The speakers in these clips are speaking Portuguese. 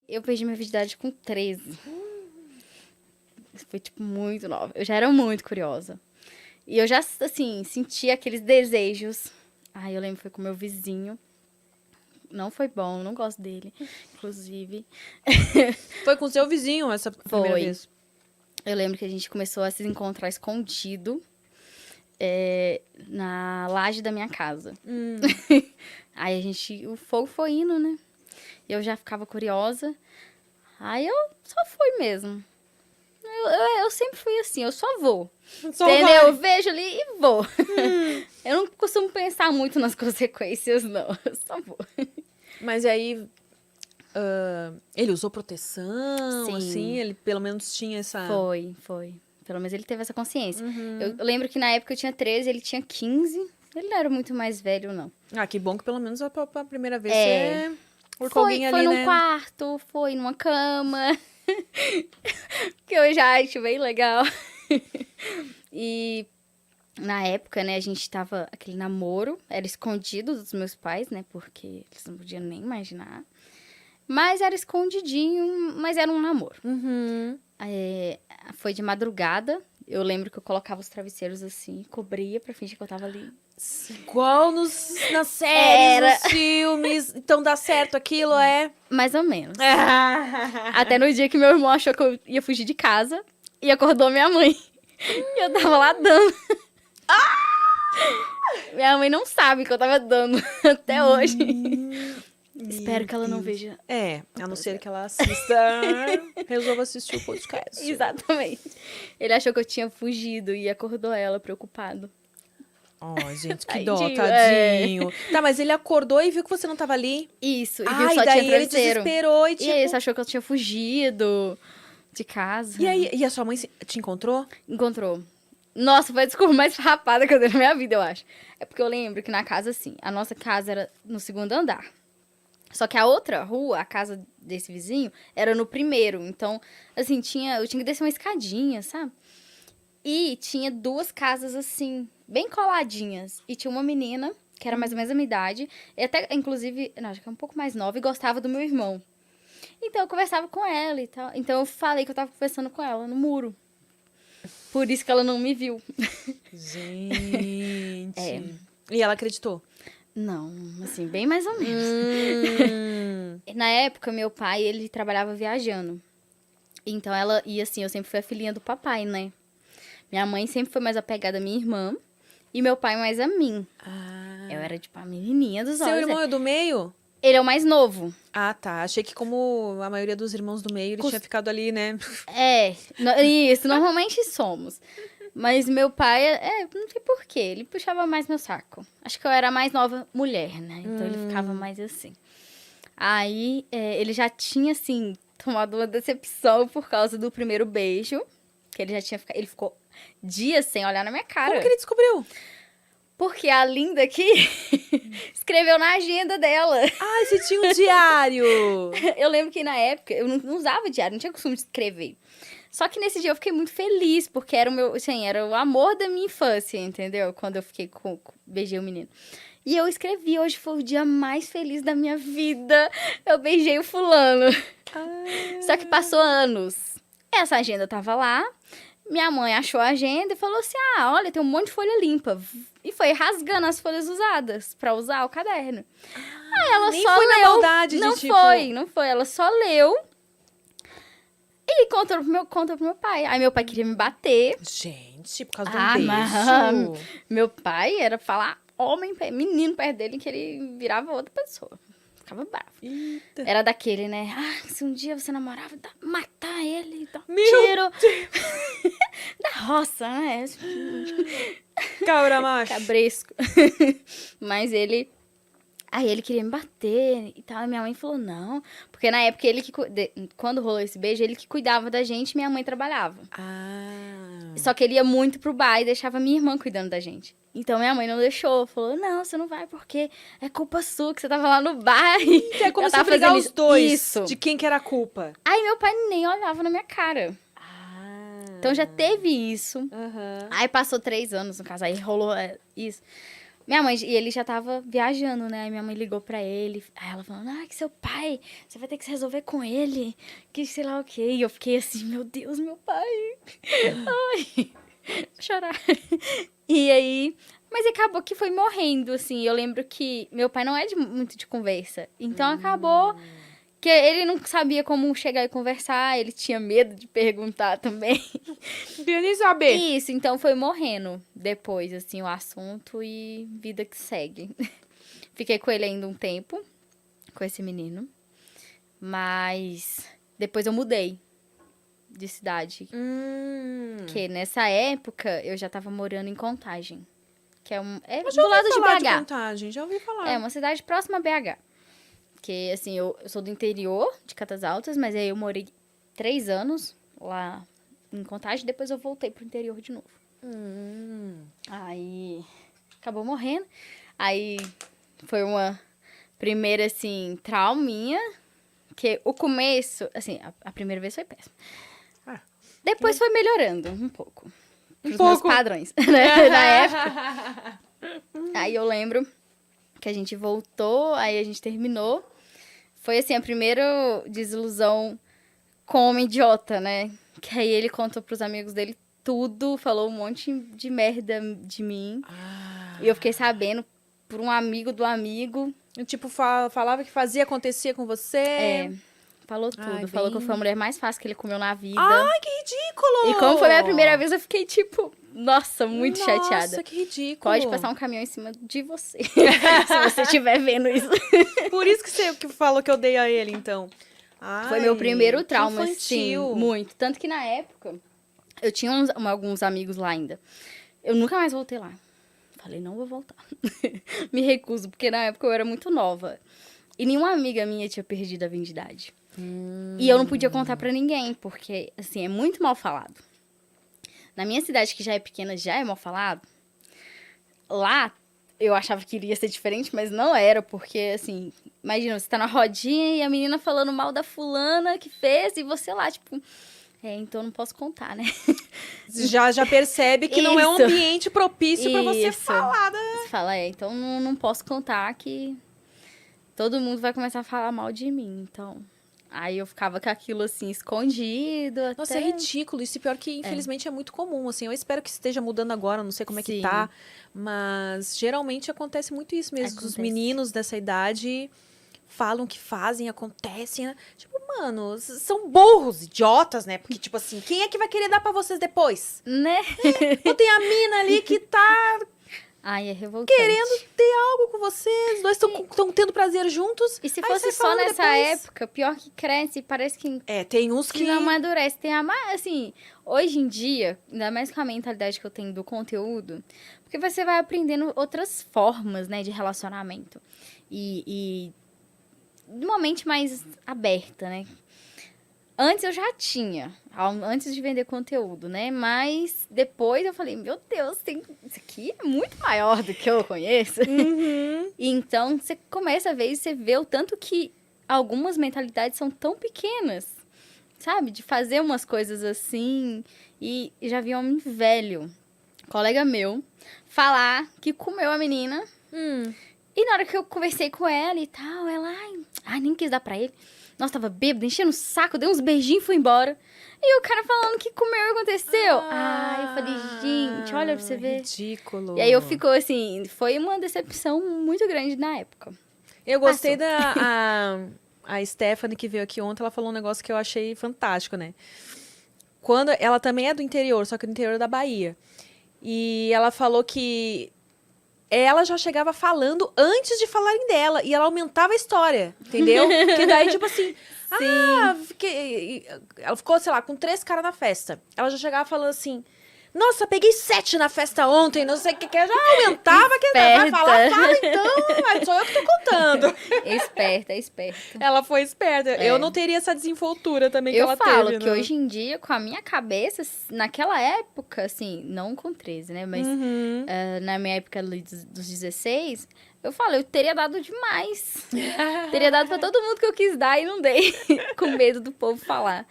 Eu perdi minha virgindade com 13. Foi, tipo, muito nova. Eu já era muito curiosa. E eu já, assim, sentia aqueles desejos. Ai, eu lembro que foi com meu vizinho. Não foi bom, não gosto dele, inclusive. Foi com seu vizinho essa primeira Foi. vez? Eu lembro que a gente começou a se encontrar escondido na laje da minha casa. Aí o fogo foi indo, né? Eu já ficava curiosa. Aí eu só fui mesmo. Eu sempre fui assim, eu só vou. Só Entendeu? vai. Eu vejo ali e vou. Eu não costumo pensar muito nas consequências, não. Eu só vou. Mas aí, ele usou proteção, Sim. assim? Ele pelo menos tinha essa... Foi. Pelo menos ele teve essa consciência. Eu lembro que na época eu tinha 13, ele tinha 15. Ele não era muito mais velho, não. Ah, que bom que pelo menos a primeira vez É. você urcou alguém Foi ali, num né? quarto, foi numa cama. Que eu já acho bem legal. E na época, né, a gente tava aquele namoro, era escondido dos meus pais, né, porque eles não podiam nem imaginar. Mas era escondidinho, mas era um namoro. Uhum. Foi de madrugada, eu lembro que eu colocava os travesseiros assim, cobria pra fingir que eu tava ali. Igual nas séries, Era. nos filmes. Então dá certo aquilo, é? Mais ou menos. Até no dia que meu irmão achou que eu ia fugir de casa e acordou minha mãe. E eu tava lá dando. Minha mãe não sabe que eu tava dando até hoje. Espero que ela não veja. É, a não ser que ela assista, resolva assistir o podcast. Exatamente. Ele achou que eu tinha fugido e acordou ela, preocupado. Ó, gente, que Tadinho, dó, tadinho. Tá, mas ele acordou e viu que você não tava ali? Isso, e viu Ah, que e só daí tinha ele travesseiro. desesperou e E tipo... aí, ele achou que eu tinha fugido de casa. E aí, e a sua mãe te encontrou? Encontrou. Nossa, foi a desculpa mais farrapada que eu dei na minha vida, eu acho. É porque eu lembro que na casa, assim, a nossa casa era no segundo andar. Só que a outra rua, a casa desse vizinho, era no primeiro. Então, assim, eu tinha que descer uma escadinha, sabe? E tinha duas casas, assim, bem coladinhas. E tinha uma menina, que era mais ou menos a minha idade, e até, inclusive, não, acho que é um pouco mais nova, e gostava do meu irmão. Então, eu conversava com ela e tal. Então, eu falei que eu tava conversando com ela no muro. Por isso que ela não me viu. Gente. É. E ela acreditou? Não, assim, bem mais ou menos. Na época, meu pai, ele trabalhava viajando. Então, e assim, eu sempre fui a filhinha do papai, né? Minha mãe sempre foi mais apegada à minha irmã. E meu pai mais a mim. Ah. Eu era, tipo, a menininha dos Seu olhos. irmão é do meio? Ele é o mais novo. Ah, tá. Achei que como a maioria dos irmãos do meio, ele tinha ficado ali, né? Isso, normalmente somos. Mas meu pai, não sei porquê, ele puxava mais meu saco. Acho que eu era a mais nova mulher, né? Então ele ficava mais assim. Aí, ele já tinha, assim, tomado uma decepção por causa do primeiro beijo. Que ele já tinha ficado. Ele ficou dias sem olhar na minha cara. Como que ele descobriu? Porque a Linda aqui escreveu na agenda dela. Ah, você tinha um diário! Eu lembro que na época eu não usava diário, não tinha costume de escrever. Só que nesse dia eu fiquei muito feliz, porque era era o amor da minha infância, entendeu? Quando eu beijei o menino. E eu escrevi, hoje foi o dia mais feliz da minha vida. Eu beijei o fulano. Só que passou anos. Essa agenda tava lá, minha mãe achou a agenda e falou assim, olha, tem um monte de folha limpa. E foi rasgando as folhas usadas pra usar o caderno. Aí ela Nem só foi leu. na maldade de não tipo... não foi. Ela só leu e contou pro meu pai. Aí meu pai queria me bater. Gente, por causa de um beijo. Mas meu pai era falar menino perto dele, que ele virava outra pessoa. Ficava bravo. Eita. Era daquele, né? Se um dia você namorava, matar ele, dar um Meu tiro. Da roça, né? Cabra macho. Cabresco. Mas ele... Aí ele queria me bater e tal. E minha mãe falou, não. Porque na época, quando rolou esse beijo, ele que cuidava da gente e minha mãe trabalhava. Só que ele ia muito pro bar e deixava minha irmã cuidando da gente. Então minha mãe não deixou. Falou, não, você não vai porque é culpa sua que você tava lá no bar. E aí começou a brigar os dois. Isso. De quem que era a culpa. Aí meu pai nem olhava na minha cara. Então já teve isso. Aí passou 3 anos, no caso, aí rolou isso. Minha mãe, e ele já tava viajando, né? Aí minha mãe ligou pra ele. Aí ela falando, que seu pai, você vai ter que se resolver com ele. Que sei lá o quê. E eu fiquei assim, meu Deus, meu pai. Ai, vou chorar. E aí, mas acabou que foi morrendo, assim. Eu lembro que meu pai não é muito de conversa. Então acabou que ele não sabia como chegar e conversar. Ele tinha medo de perguntar também. Não queria nem saber. Isso, então foi morrendo depois, assim, o assunto e vida que segue. Fiquei com ele ainda um tempo, com esse menino. Mas depois eu mudei de cidade. Porque nessa época eu já tava morando em Contagem. Que é do lado de falar BH. de Contagem, já ouvi falar. É uma cidade próxima a BH. Porque, assim, eu sou do interior de Catas Altas, mas aí eu morei 3 anos lá em Contagem, depois eu voltei pro interior de novo. Aí acabou morrendo. Aí foi uma primeira, assim, trauminha. Que o começo, assim, a primeira vez foi péssimo. Depois foi melhorando um pouco. Pros meus padrões, né? Na época. Aí eu lembro que a gente voltou, aí a gente terminou. Foi, assim, a primeira desilusão com um idiota, né? Que aí ele contou pros amigos dele tudo, falou um monte de merda de mim. E eu fiquei sabendo por um amigo do amigo. Tipo, falava que fazia, acontecia com você. Falou tudo. Falou que eu fui a mulher mais fácil que ele comeu na vida. Ai, que ridículo! E como foi a minha primeira vez, eu fiquei, tipo, nossa, muito chateada. Nossa, que ridículo. Pode passar um caminhão em cima de você, se você estiver vendo isso. Por isso que você que falou que eu dei a ele, então. Ai, Foi meu primeiro trauma, que assim, infantil. muito. Tanto que na época, eu tinha alguns amigos lá ainda. Eu nunca mais voltei lá. Falei, não vou voltar. Me recuso, porque na época eu era muito nova. E nenhuma amiga minha tinha perdido a virgindade. E eu não podia contar pra ninguém, porque, assim, é muito mal falado. Na minha cidade, que já é pequena, já é mal falado. Lá, eu achava que iria ser diferente, mas não era, porque, assim, imagina, você tá na rodinha e a menina falando mal da fulana que fez, e você lá, tipo, então eu não posso contar, né? Já percebe que não é um Isso. ambiente propício pra você Isso. falar, né? Você fala, então não posso contar que todo mundo vai começar a falar mal de mim, então... Aí eu ficava com aquilo, assim, escondido. Nossa, até... é ridículo. Isso pior que, infelizmente, é muito comum, assim. Eu espero que esteja mudando agora, não sei como é que Sim. tá. Mas, geralmente, acontece muito isso mesmo. Os Acontece. meninos dessa idade falam que fazem, acontecem, né? Tipo, mano, são burros, idiotas, né? Porque, tipo assim, quem é que vai querer dar pra vocês depois? Né? Ou tem a mina ali que tá Ai, é revoltante. querendo ter algo com vocês, os dois estão tendo prazer juntos. E se aí fosse sai só falando nessa depois. época, pior que cresce, parece que Tem uns que... não amadurece. Tem assim, hoje em dia, ainda mais com a mentalidade que eu tenho do conteúdo, porque você vai aprendendo outras formas, né, de relacionamento. E de uma mente mais aberta, né? Antes eu já tinha, antes de vender conteúdo, né? Mas depois eu falei, meu Deus, isso aqui é muito maior do que eu conheço. E então você começa a ver e você vê o tanto que algumas mentalidades são tão pequenas, sabe? De fazer umas coisas assim. E já vi um homem velho, colega meu, falar que comeu a menina. E na hora que eu conversei com ela e tal, ela, nem quis dar pra ele. Nossa, tava bêbado, enchendo o saco, dei uns beijinhos e fui embora. E o cara falando que comeu e aconteceu. Eu falei, gente, olha pra você ver. Ridículo. E aí eu ficou assim, foi uma decepção muito grande na época. Eu gostei a Stephanie que veio aqui ontem, ela falou um negócio que eu achei fantástico, né? Quando ela também é do interior, só que do interior da Bahia. E ela falou que ela já chegava falando antes de falarem dela. E ela aumentava a história, entendeu? Porque daí, tipo assim... ela ficou, sei lá, com 3 caras na festa. Ela já chegava falando assim... Nossa, peguei 7 na festa ontem, não sei o que. Já aumentava. Vai falar, fala então. Mas sou eu que tô contando. Esperta. Ela foi esperta. Eu não teria essa desenvoltura também que Eu ela falo teve. que hoje em dia, com a minha cabeça, naquela época, assim, não com 13, né? Mas na minha época ali dos 16, eu falo, eu teria dado demais. Teria dado pra todo mundo que eu quis dar e não dei. Com medo do povo falar.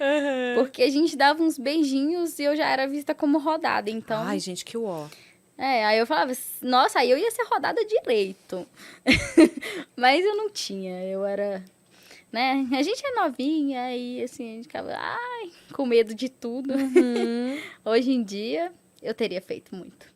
Porque a gente dava uns beijinhos e eu já era vista como rodada, então... Ai, gente, que uó. Aí eu falava, nossa, aí eu ia ser rodada direito. Mas eu não tinha, eu era, né? A gente é novinha e assim, a gente ficava, ai, com medo de tudo. Uhum. Hoje em dia, eu teria feito muito.